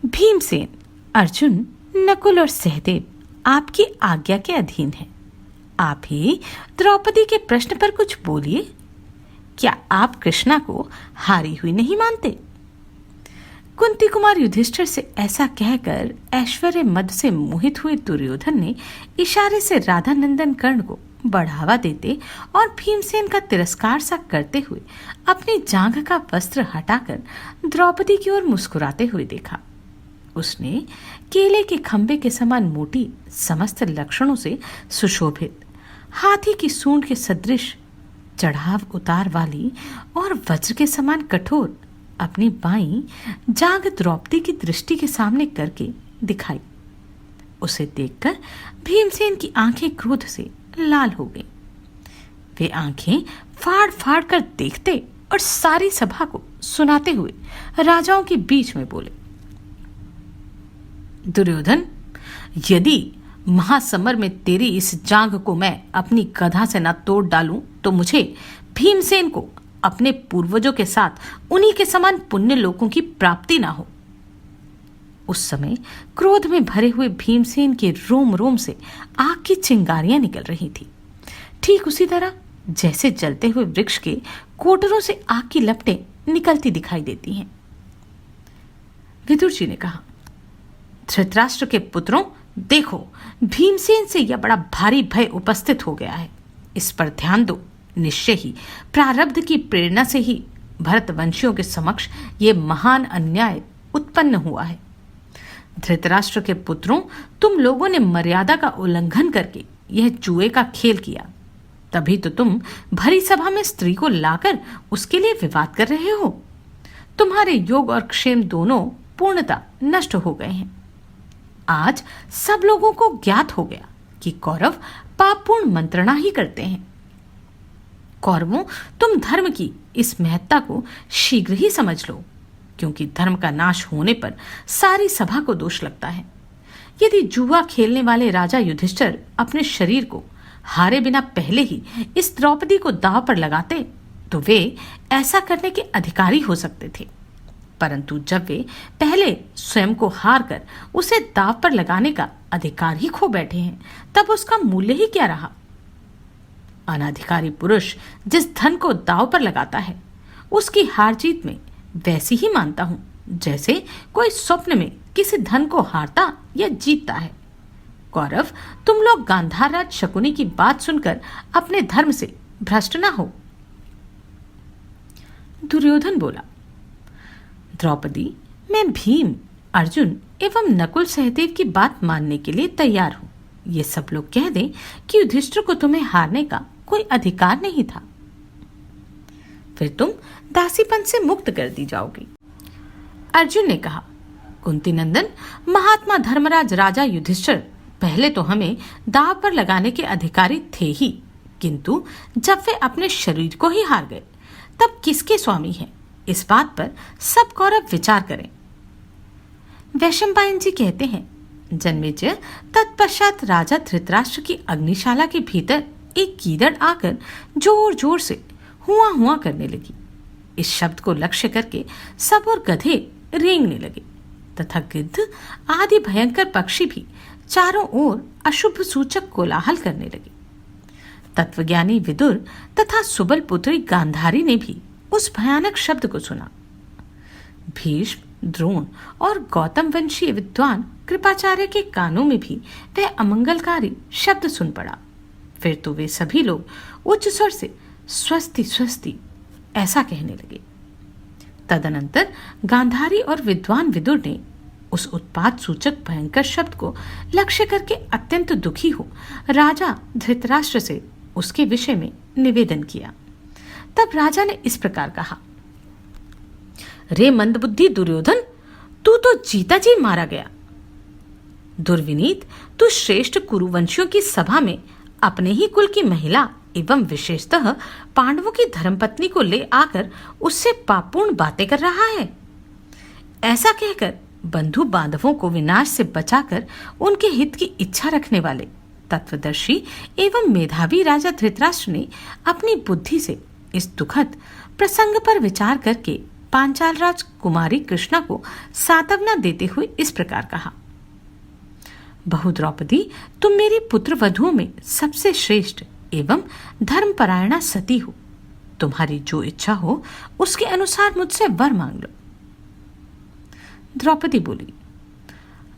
भीमसेन, अर्जुन, नकुल और सहदेव आपकी आज्ञा के अधीन है। आप ही द्रौपदी के प्रश्न पर कुछ बोलिए। क्या आप कृष्णा को हारी हुई नहीं मानते? कुंती कुमार युधिष्ठिर से ऐसा कहकर ऐश्वर्य मद से मोहित हुए दुर्योधन ने इशारे से राधा नंदन कर्ण को बढ़ावा देते और भीमसेन का तिरस्कार सा करते हुए अपनी जांघ का वस्त्र हटाकर द्रौपदी की ओर मुस्कुराते हुए देखा। उसने केले के खंबे के समान मोटी, समस्त लक्षणों से सुशोभित, हाथी की सूंड के सदृश चढ़ाव उतार वाली और वज्र के समान कठोर अपनी बाईं जांघ द्रौपदी की दृष्टि के सामने करके दिखाई। उसे देखकर भीमसेन की आंखें क्रोध से लाल हो गईं। वे आंखें फाड़ फाड़ कर देखते और सारी सभा को सुनाते हुए राजाओं के बीच में बोले, दुर्योधन, यदि महासमर में तेरी इस जांघ को मैं अपनी गधा से न तोड़ डालूं तो मुझे भीमसेन को अपने पूर्वजों के साथ उन्हीं के समान पुण्य लोकों की प्राप्ति ना हो। उस समय क्रोध में भरे हुए भीमसेन के रोम रोम से आग की चिंगारियां निकल रही थी, ठीक उसी तरह जैसे जलते हुए वृक्ष के कोटरों से आग की लपटें निकलती दिखाई देती हैं। विदुर जी ने कहा, धृतराष्ट्र के पुत्रों, देखो, भीमसेन से यह बड़ा भारी भय उपस्थित हो गया है। इस पर ध्यान दो। निश्चय ही प्रारब्ध की प्रेरणा से ही भरतवंशियों के समक्ष ये महान अन्याय उत्पन्न हुआ है। धृतराष्ट्र के पुत्रों, तुम लोगों ने मर्यादा का उल्लंघन करके यह जुए का खेल किया। तभी तो तुम भरी सभा में स्त्री को लाकर उसके लिए विवाद कर रहे हो। तुम्हारे योग और क्षेम दोनों पूर्णतः नष्ट हो गए हैं। आज सब लोगों को ज्ञात हो गया कि कौरव पापपूर्ण मंत्रणा ही करते हैं। कौरवों, तुम धर्म की इस महत्ता को शीघ्र ही समझ लो, क्योंकि धर्म का नाश होने पर सारी सभा को दोष लगता है। यदि जुआ खेलने वाले राजा युधिष्ठिर अपने शरीर को हारे बिना पहले ही इस द्रौपदी को दांव पर लगाते तो वे ऐसा करने के अधिकारी हो सकते थे, परंतु जब वे पहले स्वयं को हार कर उसे दांव पर लगाने का अधिकार ही खो बैठे हैं, तब उसका मूल्य ही क्या रहा। अनाधिकारी पुरुष जिस धन को दांव पर लगाता है, उसकी हार जीत में वैसी ही मानता हूं जैसे कोई स्वप्न में किसी धन को हारता या जीतता है। कौरव, तुम लोग गांधार राज शकुनी की बात सुनकर अपने धर्म से भ्रष्ट ना हो। दुर्योधन बोला, द्रौपदी, मैं भीम, अर्जुन एवं नकुल सहदेव की बात मानने के लिए तैयार हूं। ये सब लोग कह दें कि युधिष्ठिर को तुम्हें हारने का कोई अधिकार नहीं था, फिर तुम दासीपन से मुक्त कर दी जाओगी। अर्जुन ने कहा, कुंती नंदन, महात्मा धर्मराज राजा युधिष्ठिर पहले तो हमें दांव पर लगाने के अधिकारी थे ही, किंतु जब वे अपने शरीर को ही हार गए तब किसके स्वामी हैं, इस बात पर सब कौरव विचार करें। वैशंपायन जी कहते हैं, जन्मेजय, तत्पश्चात राजा धृतराष्ट्र की अग्निशाला के भीतर एक गीदड़ आकर जोर जोर से हुआ हुआ करने लगी। इस शब्द को लक्ष्य करके सब और गधे रेंगने लगे तथा गिद्ध आदि भयंकर पक्षी भी चारों ओर अशुभ सूचक कोलाहल करने लगे। तत्वज्ञानी विदुर तथा सुबल पुत्री गांधारी ने भी उस भयानक शब्द को सुना। भीष्म, द्रोण और गौतम वंशीय विद्वान कृपाचार्य के कानों में भी वह अमंगलकारी शब्द सुन पड़ा। फिर तो वे सभी लोग उच्च स्वर से स्वस्ति स्वस्ति ऐसा कहने लगे। तदनंतर गांधारी और विद्वान विदुर ने उस उत्पात सूचक भयंकर शब्द को लक्ष्य करके अत्यंत दुखी हो राजा धृतराष्ट्र से उसके विषय में निवेदन किया। तब राजा ने इस प्रकार कहा, रे मंदबुद्धि दुर्योधन, तू तो जीता जी मारा गया। दुर्विनीत, तू श्रेष्ठ कुरुवंशियों की सभा में अपने ही कुल की महिला एवं विशेषतः पांडवों की धर्मपत्नी को ले आकर उससे पापपूर्ण बातें कर रहा है। ऐसा कहकर बंधु बांधवों को विनाश से बचाकर उनके हित की इच्छा रखने वाले तत्वदर्शी एवं मेधावी राजा धृतराष्ट्र ने अपनी बुद्धि से इस दुखद प्रसंग पर विचार करके पांचाल राज कुमारी कृष्णा को सांत्वना देते हुए इस प्रकार कहा, बहु द्रौपदी, तुम मेरी पुत्र वधुओं में सबसे श्रेष्ठ एवं धर्मपरायणा सती हो। तुम्हारी जो इच्छा हो उसके अनुसार मुझसे वर मांग लो। द्रौपदी बोली,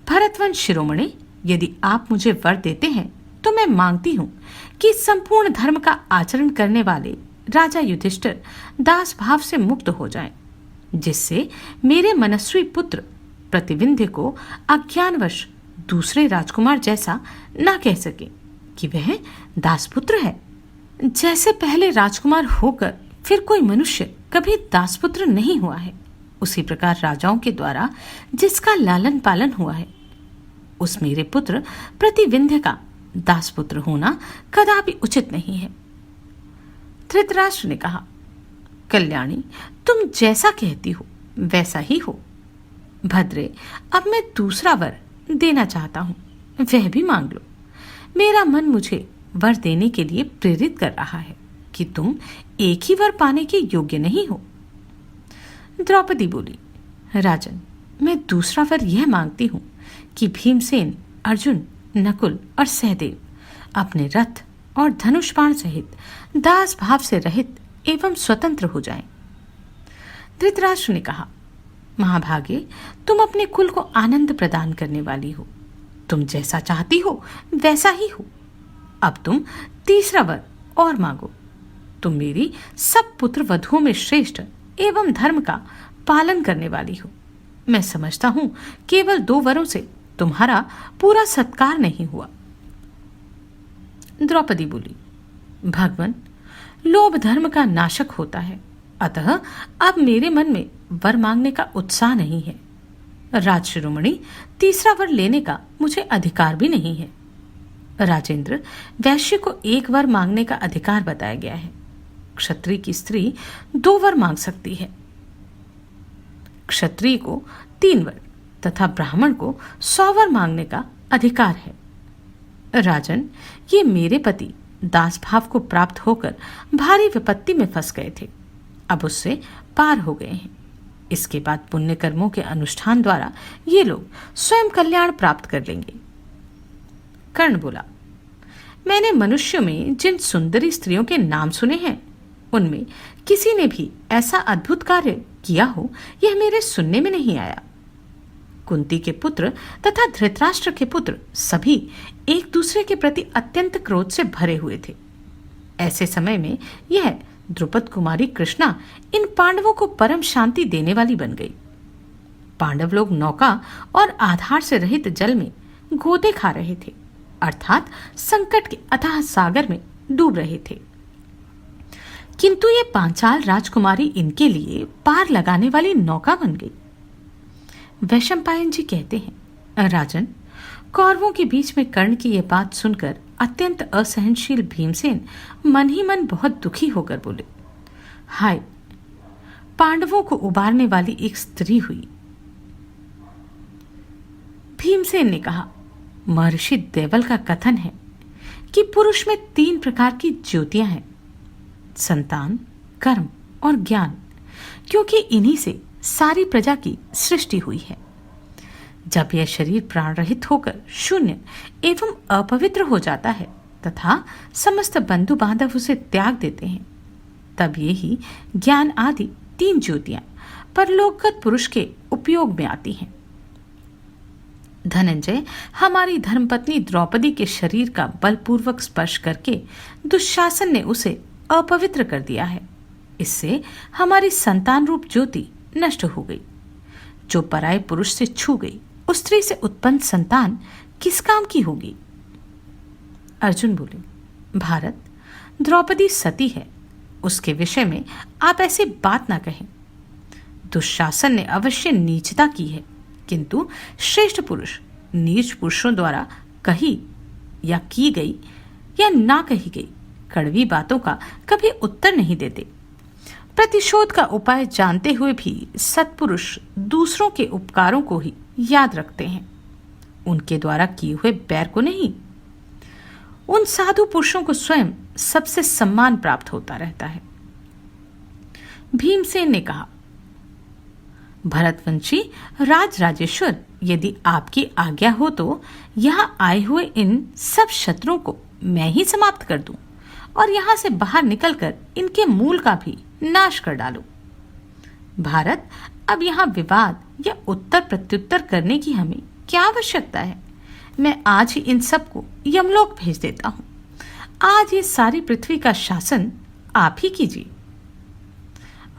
भरतवंश शिरोमणि, यदि आप मुझे वर देते हैं तो मैं मांगती हूं कि संपूर्ण धर्म का आचरण करने वाले राजा युधिष्ठिर दास भाव से मुक्त हो जाएं, जिससे मेरे मनस्वी पुत्र प्रतिविंध्य को अज्ञानवश दूसरे राजकुमार जैसा न कह सके कि वह दासपुत्र है। जैसे पहले राजकुमार होकर फिर कोई मनुष्य कभी दासपुत्र नहीं हुआ है, उसी प्रकार राजाओं के द्वारा जिसका लालन पालन हुआ है, उस मेरे पुत्र प्रतिविंध्य का दासपुत्र होना कदापि उचित नहीं है। धृतराष्ट्र ने कहा, कल्याणी, तुम जैसा कहती हो वैसा ही हो। भद्रे, अब मैं दूसरा वर देना चाहता हूं, वह भी मांग लो। मेरा मन मुझे वर देने के लिए प्रेरित कर रहा है कि तुम एक ही वर पाने के योग्य नहीं हो। द्रौपदी बोली, राजन, मैं दूसरा वर यह मांगती हूं कि भीमसेन, अर्जुन, नकुल और सहदेव अपने रथ और धनुष बाण सहित दास भाव से रहित एवं स्वतंत्र हो जाएं। धृतराष्ट्र ने कहा, महाभागे, तुम अपने कुल को आनंद प्रदान करने वाली हो। तुम जैसा चाहती हो वैसा ही हो। अब तुम तीसरा वर और मांगो। तुम मेरी सब पुत्र वधुओं में श्रेष्ठ एवं धर्म का पालन करने वाली हो। मैं समझता हूं केवल 2 वरों से तुम्हारा पूरा सत्कार नहीं हुआ। द्रौपदी बोली, भगवान, लोभ धर्म का नाशक होता है, अतः अब मेरे मन में वर मांगने का उत्साह नहीं है। राजशिरोमणि, तीसरा वर लेने का मुझे अधिकार भी नहीं है। राजेंद्र, वैश्य को 1 वर मांगने का अधिकार बताया गया है। क्षत्रिय की स्त्री 2 वर मांग सकती है। क्षत्रिय को 3 वर तथा ब्राह्मण को 100 वर मांगने का अधिकार है। राजन, ये मेरे पति दास भाव को प्राप्त होकर भारी विपत्ति में फंस गए थे, अब उससे पार हो गए हैं। इसके बाद पुण्य कर्मों के अनुष्ठान द्वारा ये लोग स्वयं कल्याण प्राप्त कर लेंगे। कर्ण बोला, मैंने मनुष्यों में जिन सुंदरी स्त्रियों के नाम सुने हैं, उनमें किसी ने भी ऐसा अद्भुत कार्य किया हो, यह मेरे सुनने में नहीं आया। कुंती के पुत्र तथा धृतराष्ट्र के पुत्र सभी एक दूसरे के प्रति अत्यंत क्रोध से भरे हुए थे। ऐसे समय में यह द्रुपद कुमारी कृष्णा इन पांडवों को परम शांति देने वाली बन गई। पांडव लोग नौका और आधार से रहित जल में गोते खा रहे थे, अर्थात संकट के अथाह सागर में डूब रहे थे, किंतु ये पांचाल राजकुमारी इनके लिए पार लगाने वाली नौका बन गई। वैशंपायन जी कहते हैं, राजन, कौरवों के बीच में कर्ण की यह बात सुनकर अत्यंत असहनशील भीमसेन मन ही मन बहुत दुखी होकर बोले, हाय, पांडवों को उबारने वाली एक स्त्री हुई। भीमसेन ने कहा, महर्षि देवल का कथन है कि पुरुष में 3 प्रकार की ज्योतियां हैं, संतान, कर्म और ज्ञान, क्योंकि इन्हीं से सारी प्रजा की सृष्टि हुई है। जब यह शरीर प्राण रहित होकर शून्य एवं अपवित्र हो जाता है तथा समस्त बंधु बांधव उसे त्याग देते हैं, तब ये ही ज्ञान आदि 3 ज्योतियां परलोकगत पुरुष के उपयोग में आती हैं। धनंजय, हमारी धर्मपत्नी द्रौपदी के शरीर का बलपूर्वक स्पर्श करके दुशासन ने उसे अपवित्र कर दिया है। इससे हमारी संतान रूप ज्योति नष्ट हो गई। जो पराये पुरुष से छू गई, उस स्त्री से उत्पन्न संतान किस काम की होगी? अर्जुन बोले, भारत, द्रौपदी सती है, उसके विषय में आप ऐसी बात ना कहें। दुशासन ने अवश्य नीचता की है, किंतु श्रेष्ठ पुरुष नीच पुरुषों द्वारा कही या की गई या ना कही गई कड़वी बातों का कभी उत्तर नहीं देते। प्रतिशोध का उपाय जानते हुए भी सत्पुरुष दूसरों के उपकारों को ही याद रखते हैं, उनके द्वारा किए हुए बैर को नहीं। उन साधु पुरुषों को स्वयं सबसे सम्मान प्राप्त होता रहता है। भीमसेन ने कहा, भरतवंशी राज राजेश्वर, यदि आपकी आज्ञा हो तो यहां आए हुए इन सब शत्रुओं को मैं ही समाप्त कर दूं और यहां से बाहर निकलकर इनके मूल का भी नाश कर डालूं। भारत, अब यहां विवाद या उत्तर प्रत्युत्तर करने की हमें क्या आवश्यकता है? मैं आज ही इन सबको यमलोक भेज देता हूं। आज ये सारी पृथ्वी का शासन आप ही कीजिए।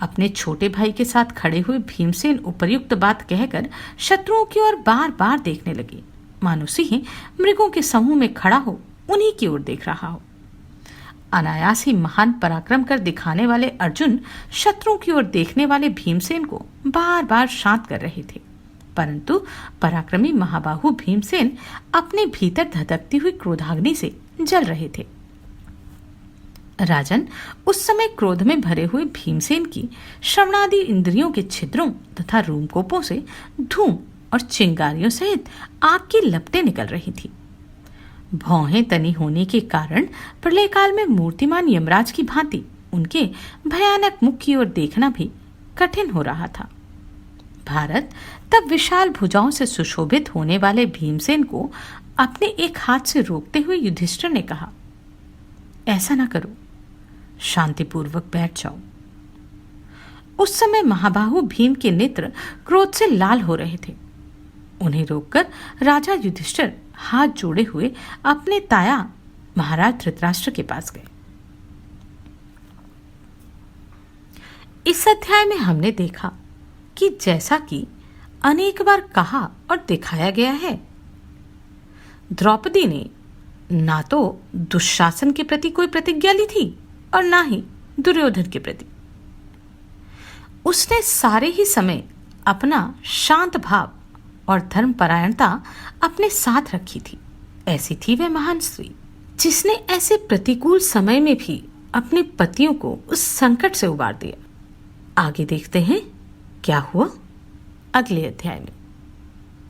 अपने छोटे भाई के साथ खड़े हुए भीमसेन उपर्युक्त बात कहकर शत्रुओं की ओर बार बार देखने लगे, मानो सिंह मृगों के समूह में खड़ा हो उन्हीं की ओर देख रहा हो। अनायास ही महान पराक्रम कर दिखाने वाले अर्जुन शत्रुओं की ओर देखने वाले भीमसेन को बार बार शांत कर रहे थे, परंतु पराक्रमी महाबाहु भीमसेन अपने भीतर धधकती हुई क्रोधाग्नि से जल रहे थे। राजन, उस समय क्रोध में भरे हुए भीमसेन की श्रवणादि इंद्रियों के छिद्रों तथा रूमकोपों से धूम और चिंगारियों सहित आग की लपटें निकल रही थी। भौहें तनी होने के कारण प्रलय काल में मूर्तिमान यमराज की भांति उनके भयानक मुख की ओर देखना भी कठिन हो रहा था। भारत, तब विशाल भुजाओं से सुशोभित होने वाले भीमसेन को अपने एक हाथ से रोकते हुए युधिष्ठिर ने कहा, ऐसा ना करो, शांतिपूर्वक बैठ जाओ। उस समय महाबाहु भीम के नेत्र क्रोध से लाल हो रहे थे। उन्हें रोककर राजा युधिष्ठिर हाथ जोड़े हुए अपने ताया महाराज धृतराष्ट्र के पास गए। इस अध्याय में हमने देखा कि जैसा कि अनेक बार कहा और दिखाया गया है, द्रौपदी ने ना तो दुशासन के प्रति कोई प्रतिज्ञा ली थी और ना ही दुर्योधन के प्रति। उसने सारे ही समय अपना शांत भाव और धर्मपरायणता अपने साथ रखी थी। ऐसी थी वह महान स्त्री जिसने ऐसे प्रतिकूल समय में भी अपने पतियों को उस संकट से उबार दिया। आगे देखते हैं क्या हुआ अगले अध्याय में।